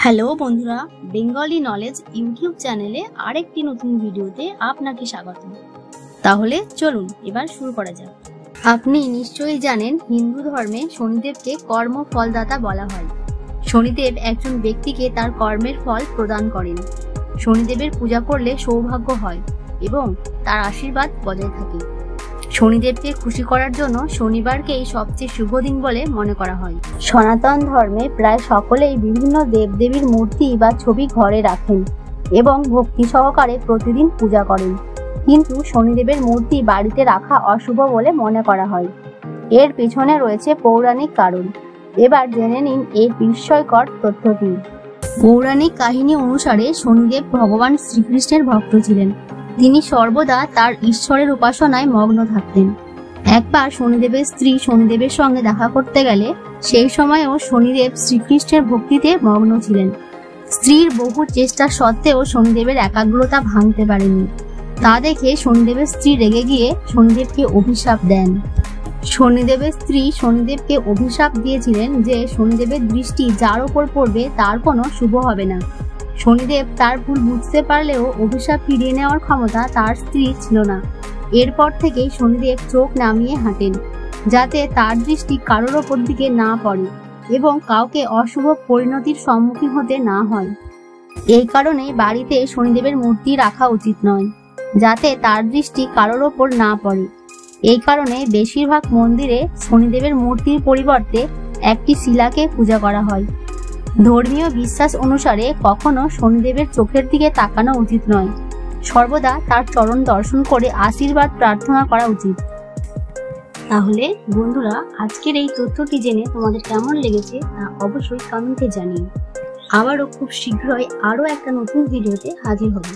Hello বন্ধুরা, Bengali knowledge YouTube চ্যানেলে আরেকটি নতুন ভিডিওতে আপনাকে স্বাগত। তাহলে চলুন এবার শুরু করা যাক। আপনি নিশ্চয়ই জানেন, হিন্দু ধর্মে শনিদেবকে কর্ম ফলদাতা বলা হয়। শনিদেব একজন ব্যক্তিকে তার কর্মের ফল প্রদান করেন। শনিদেবের পূজা করলে সৌভাগ্য হয় এবং তার আশীর্বাদ বজায় থাকে। শনিদেবকে খুশি করার জন্য শনিবারকেই সবচেয়ে শুভ দিন বলে মনে করা হয়। সনাতন ধর্মে প্রায় সকলেই বিভিন্ন দেবদেবীর মূর্তি বা ছবি ঘরে রাখেন এবং ভক্তি সহকারে প্রতিদিন পূজা করেন। কিন্তু শনিদেবের মূর্তি বাড়িতে রাখা অশুভ বলে মনে করা হয়। এর পেছনে রয়েছে পৌরাণিক কারণ। এবার জেনে নিন এই বিস্ময়কর তথ্যটি। পৌরাণিক কাহিনী অনুসারে শনিদেব ভগবান শ্রীকৃষ্ণের ভক্ত ছিলেন। তিনি সর্বদা তার ঈশ্বরের উপাসনায় মগ্ন থাকতেন। একবার শনিদেবের স্ত্রী শনিদেবের সঙ্গে দেখা করতে গেলে সেই সময়ও শনিদেব শ্রীকৃষ্ণের ভক্তিতে মগ্ন ছিলেন। স্ত্রীর বহু চেষ্টা সত্ত্বেও শনিদেবের একাগ্রতা ভাঙতে পারেনি। তা দেখে শনিদেবের স্ত্রী রেগে গিয়ে শনিদেবকে অভিশাপ দেন। শনিদেবের স্ত্রী শনিদেবকে অভিশাপ দিয়েছিলেন যে শনিদেবের দৃষ্টি যার ওপর পড়বে তার কোনো শুভ হবে না। শনিদেব তার ভুল বুঝতে পারলেও অভিশাপ ফিরিয়ে নেওয়ার ক্ষমতা তার স্ত্রীর ছিল না। এরপর থেকেই শনিদেব চোখ নামিয়ে হাঁটেন, যাতে তার দৃষ্টি কারোর ওপর দিকে না পড়ে এবং কাউকে অশুভ পরিণতির সম্মুখীন হতে না হয়। এই কারণে বাড়িতে শনিদেবের মূর্তি রাখা উচিত নয়, যাতে তার দৃষ্টি কারোর ওপর না পড়ে। এই কারণে বেশিরভাগ মন্দিরে শনিদেবের মূর্তির পরিবর্তে একটি শিলাকে পূজা করা হয়। ধর্মীয় বিশ্বাস অনুসারে কখনো শনিদেবের চোখের দিকে তাকানো উচিত নয়। সর্বদা তার চরণ দর্শন করে আশীর্বাদ প্রার্থনা করা উচিত। তাহলে বন্ধুরা, আজকের এই তথ্যটি জেনে তোমাদের কেমন লেগেছে তা অবশ্যই কমেন্টে জানিও। আবারও খুব শীঘ্রই আরও একটা নতুন ভিডিওতে হাজির হব।